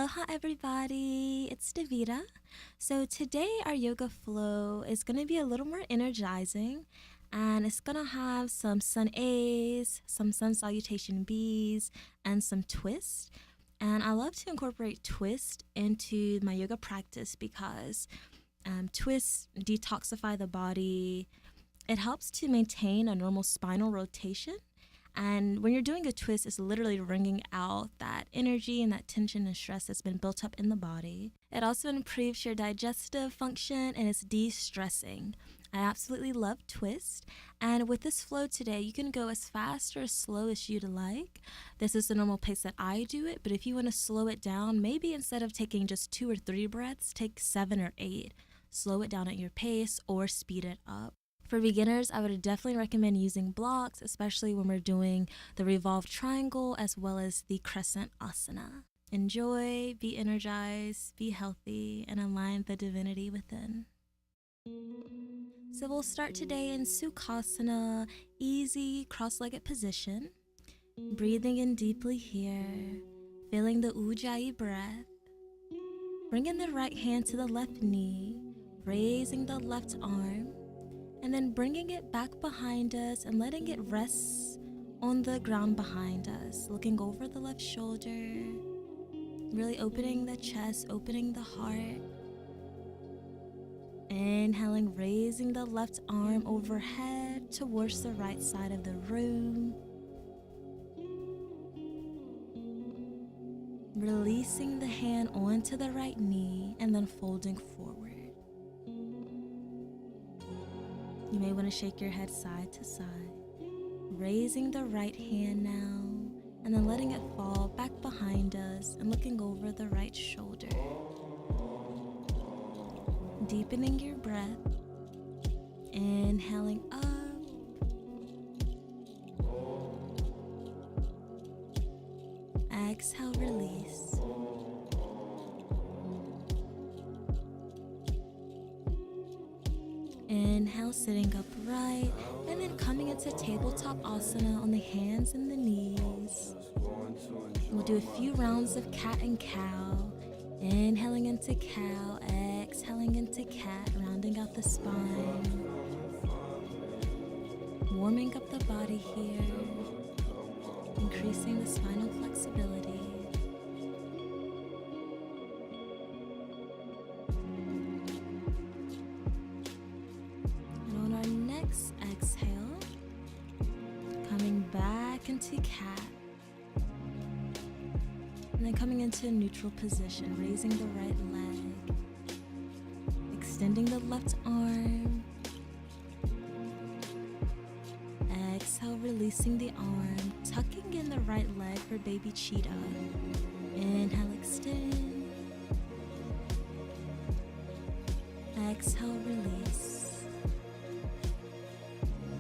Aloha everybody, it's Davida. So today our yoga flow is going to be a little more energizing, and it's going to have some sun A's, some sun salutation B's, and some twist. And I love to incorporate twist into my yoga practice because twists detoxify the body. It helps to maintain a normal spinal rotation. And when you're doing a twist, it's literally wringing out that energy and that tension and stress that's been built up in the body. It also improves your digestive function and it's de-stressing. I absolutely love twist. And with this flow today, you can go as fast or as slow as you'd like. This is the normal pace that I do it, but if you want to slow it down, maybe instead of taking just 2 or 3 breaths, take 7 or 8. Slow it down at your pace or speed it up. For beginners, I would definitely recommend using blocks, especially when we're doing the revolved triangle as well as the crescent asana. Enjoy, be energized, be healthy, and align the divinity within. So we'll start today in Sukhasana, easy cross-legged position. Breathing in deeply here, feeling the Ujjayi breath. Bringing the right hand to the left knee, raising the left arm, and then bringing it back behind us and letting it rest on the ground behind us. Looking over the left shoulder, really opening the chest, opening the heart. Inhaling, raising the left arm overhead towards the right side of the room. Releasing the hand onto the right knee and then folding forward. You may want to shake your head side to side, raising the right hand now, and then letting it fall back behind us and looking over the right shoulder. Deepening your breath, inhaling up, exhale, release. Inhale, sitting upright, and then coming into tabletop asana on the hands and the knees. We'll do a few rounds of cat and cow. Inhaling into cow, exhaling into cat, rounding out the spine. Warming up the body here, increasing the spinal flexibility. Exhale, coming back into cat, and then coming into a neutral position, raising the right leg, extending the left arm, exhale, releasing the arm, tucking in the right leg for baby cheetah. Inhale, extend, exhale, release.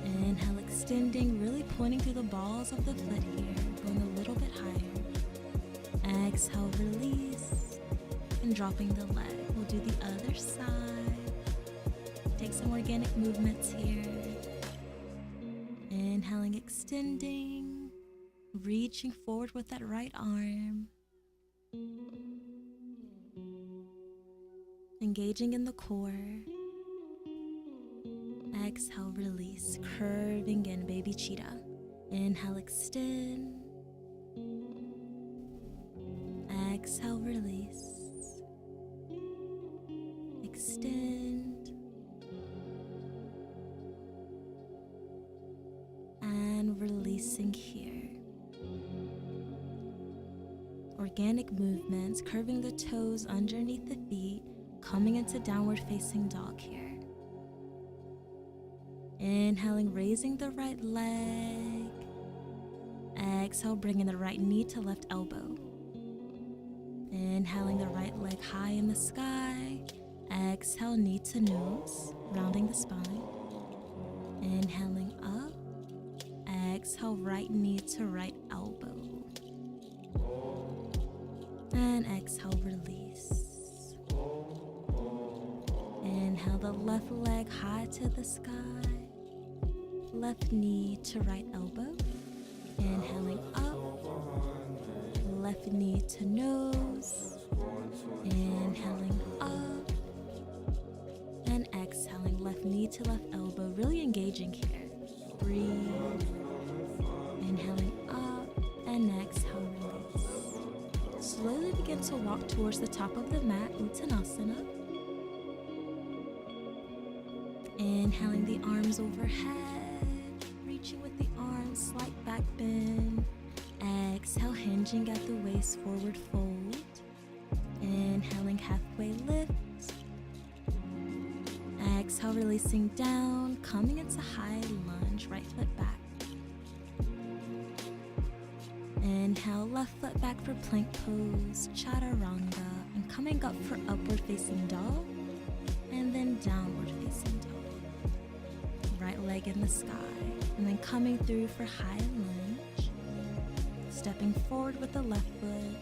Inhale, extending, really pointing through the balls of the foot here, going a little bit higher. Exhale, release, and dropping the leg. We'll do the other side. Take some organic movements here. Inhaling, extending, reaching forward with that right arm. Engaging in the core. Exhale, release, curving in, baby cheetah. Inhale, extend. Exhale, release. Extend. And releasing here. Organic movements, curving the toes underneath the feet, coming into downward facing dog here. Inhaling, raising the right leg. Exhale, bringing the right knee to left elbow. Inhaling the right leg high in the sky. Exhale, knee to nose, rounding the spine. Inhaling up. Exhale, right knee to right elbow. And exhale, release. Inhale the left leg high to the sky. Left knee to right elbow. Inhaling up. Left knee to nose. Inhaling up and exhaling left knee to left elbow, really engaging here. Breathe. Inhaling up and exhale, release. Slowly begin to walk towards the top of the mat, Uttanasana. Inhaling the arms overhead, reaching with the arms, slight back bend. Exhale, hinging at the waist, forward fold. Inhaling, halfway lift. Exhale, releasing down, coming into high lunge, right foot back. Inhale, left foot back for plank pose, chaturanga, and coming up for upward facing dog, and then downward facing dog. Right leg in the sky, and then coming through for high lunge. Stepping forward with the left foot,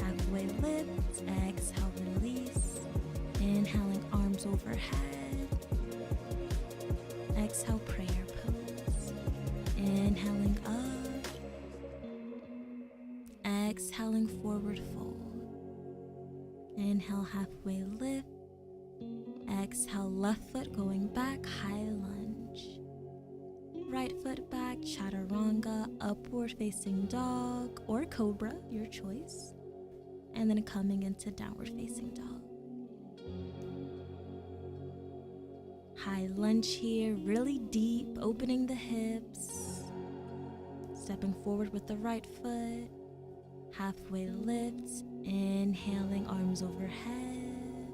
halfway lift, exhale, release. Inhaling, arms overhead. Exhale, prayer pose. Inhaling up. Exhaling, forward fold. Inhale, halfway lift. Exhale, left foot going back, high lunge. Right foot back, chaturanga, upward facing dog or cobra, your choice. And then coming into downward facing dog. High lunge here, really deep, opening the hips. Stepping forward with the right foot. Halfway lift, inhaling, arms overhead.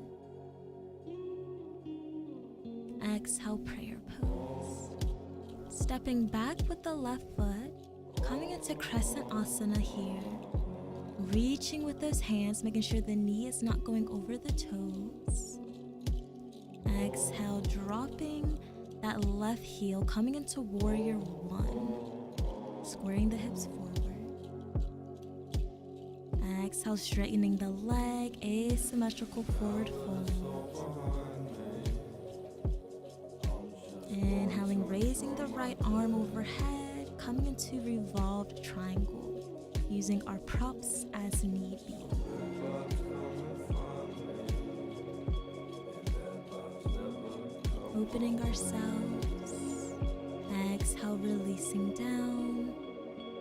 Exhale, prayer pose. Stepping back with the left foot, coming into crescent asana here. Reaching with those hands, making sure the knee is not going over the toes. Exhale, dropping that left heel, coming into warrior one. Squaring the hips forward. Exhale, straightening the leg, asymmetrical forward fold. Inhaling, raising the right arm overhead, coming into revolved triangle, using our props as need be. Opening ourselves. Exhale, releasing down.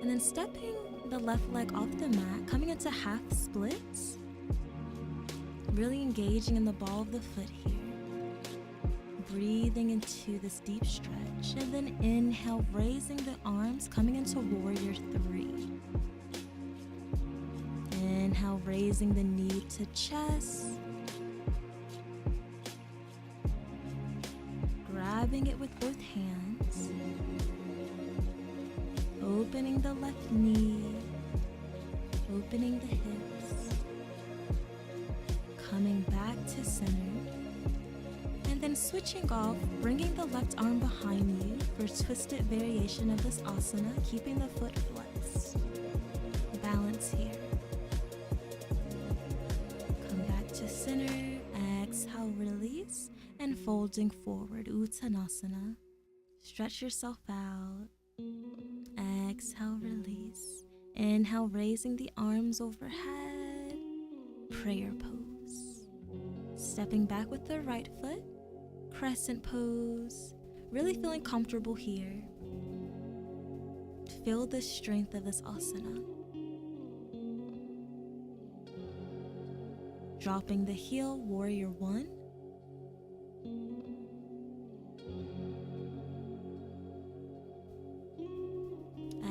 And then stepping the left leg off the mat, coming into half splits. Really engaging in the ball of the foot here. Breathing into this deep stretch. And then inhale, raising the arms, coming into warrior three. Inhale, raising the knee to chest. Grabbing it with both hands. Opening the left knee. Opening the hips. Coming back to center. And then switching off, bringing the left arm behind you for a twisted variation of this asana, keeping the foot flexed. Balance here. Come back to center, exhale, release, and folding forward, Uttanasana. Stretch yourself out. Exhale, release. Inhale, raising the arms overhead. Prayer pose. Stepping back with the right foot. Crescent pose. Really feeling comfortable here. Feel the strength of this asana. Dropping the heel, warrior one.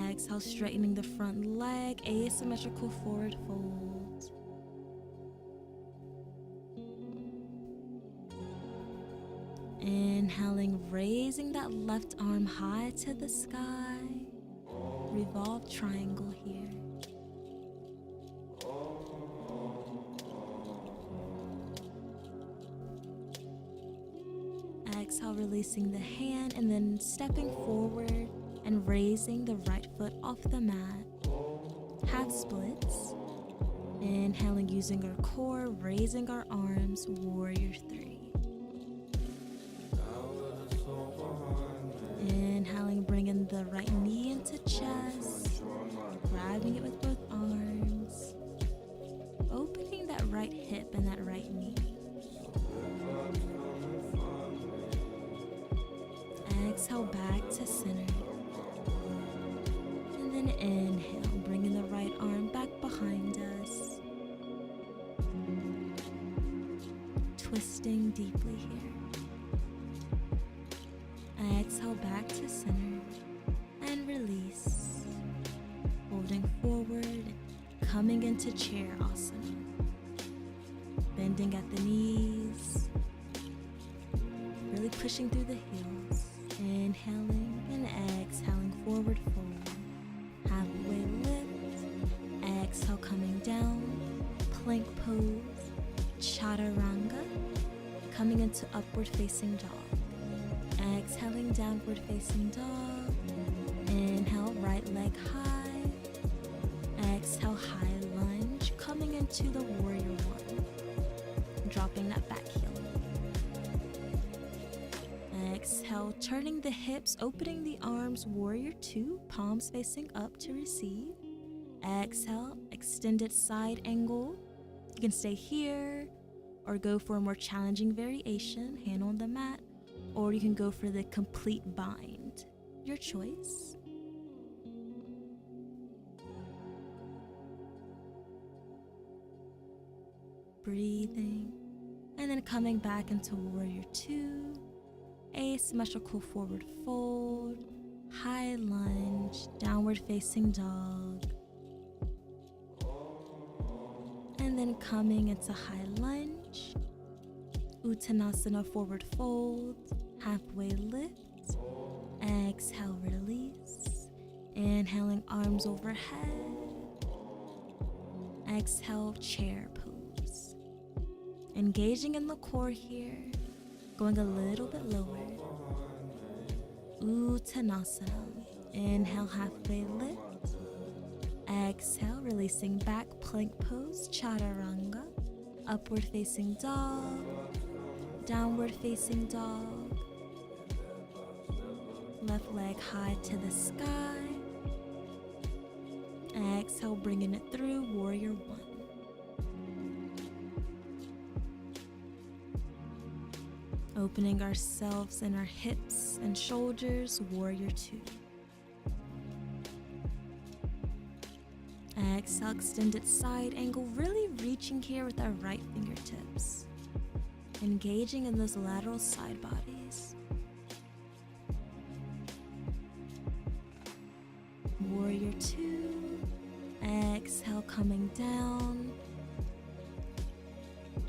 Exhale, straightening the front leg, asymmetrical forward fold. Inhaling, raising that left arm high to the sky. Revolve triangle here. Exhale, releasing the hand and then stepping forward and raising the right foot off the mat. Half splits. Inhaling, using our core, raising our arms, warrior three. Inhaling, bringing the right knee into chest, grabbing it with both arms, opening that right to center. And then inhale, bringing the right arm back behind us. Twisting deeply here. Exhale back to center and release. Folding forward, coming into chair asana. Bending at the knees. Really pushing through the heels. Inhaling and exhaling, forward fold. Halfway lift. Exhale, coming down. Plank pose. Chaturanga. Coming into upward facing dog. Exhaling, downward facing dog. Inhale, right leg high. Exhale, high lunge. Coming into the warrior one. Dropping that back heel. Exhale, turning the hips, opening the arms, warrior two, palms facing up to receive. Exhale, extended side angle. You can stay here or go for a more challenging variation, hand on the mat, or you can go for the complete bind. Your choice. Breathing, and then coming back into warrior two, asymmetrical forward fold, high lunge, downward facing dog, and then coming into high lunge, uttanasana forward fold, halfway lift, exhale, release, inhaling arms overhead, exhale, chair pose. Engaging in the core here, going a little bit lower. Uttanasana. Inhale, halfway lift. Exhale, releasing back, plank pose, chaturanga. Upward facing dog. Downward facing dog. Left leg high to the sky. Exhale, bringing it through, warrior one. Opening ourselves and our hips and shoulders, warrior two. Exhale, extended side angle, really reaching here with our right fingertips. Engaging in those lateral side bodies. Warrior two. Exhale, coming down.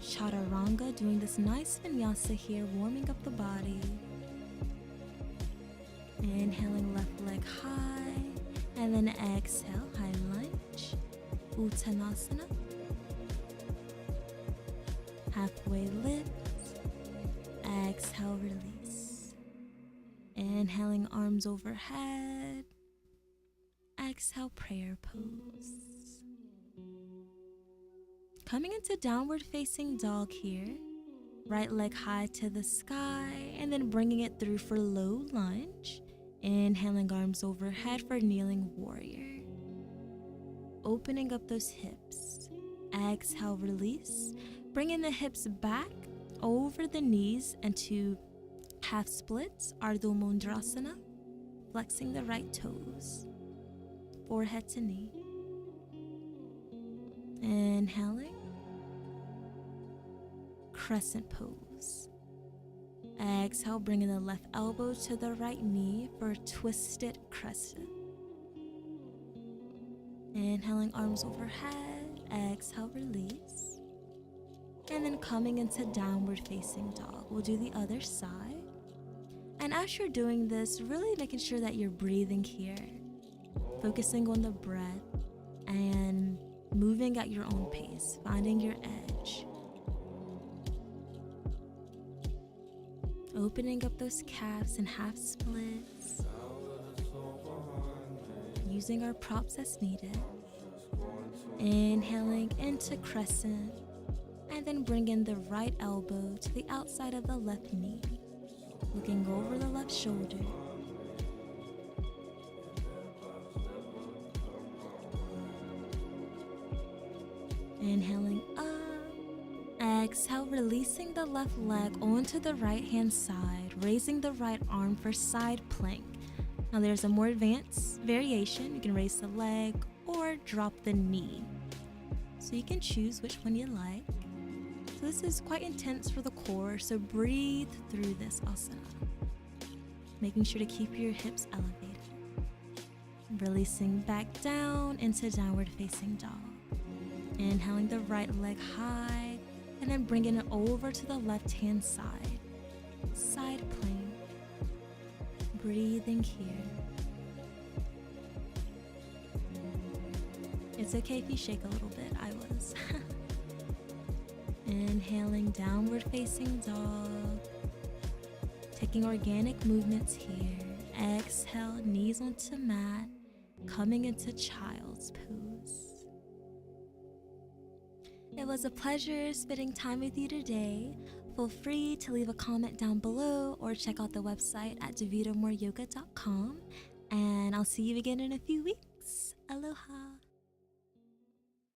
Chaturanga, doing this nice vinyasa here, warming up the body. Inhaling, left leg high, and then exhale, high lunge, uttanasana. Halfway lift, exhale, release. Inhaling, arms overhead, exhale, prayer pose. Coming into downward facing dog here, right leg high to the sky, and then bringing it through for low lunge. Inhaling, arms overhead for kneeling warrior. Opening up those hips. Exhale, release. Bringing the hips back over the knees into half splits, Ardha Mandrasana. Flexing the right toes, forehead to knee. Inhaling, crescent pose. Exhale, bringing the left elbow to the right knee for a twisted crescent. Inhaling, arms overhead. Exhale, release. And then coming into downward facing dog. We'll do the other side. And as you're doing this, really making sure that you're breathing here, focusing on the breath and moving at your own pace, finding your edge. Opening up those calves and half splits. Using our props as needed. Inhaling into crescent. And then bring in the right elbow to the outside of the left knee. Looking over the left shoulder. Inhaling up. Exhale, releasing the left leg onto the right hand side, raising the right arm for side plank. Now there's a more advanced variation. You can raise the leg or drop the knee. So you can choose which one you like. So this is quite intense for the core, so breathe through this asana. Making sure to keep your hips elevated. Releasing back down into downward facing dog. Inhaling the right leg high, and then bringing it over to the left hand side. Side plank. Breathing here. It's okay if you shake a little bit, I was. Inhaling downward facing dog. Taking organic movements here. Exhale, knees onto mat. Coming into child's pose. It was a pleasure spending time with you today. Feel free to leave a comment down below or check out the website at davidamoreyoga.com. And I'll see you again in a few weeks. Aloha.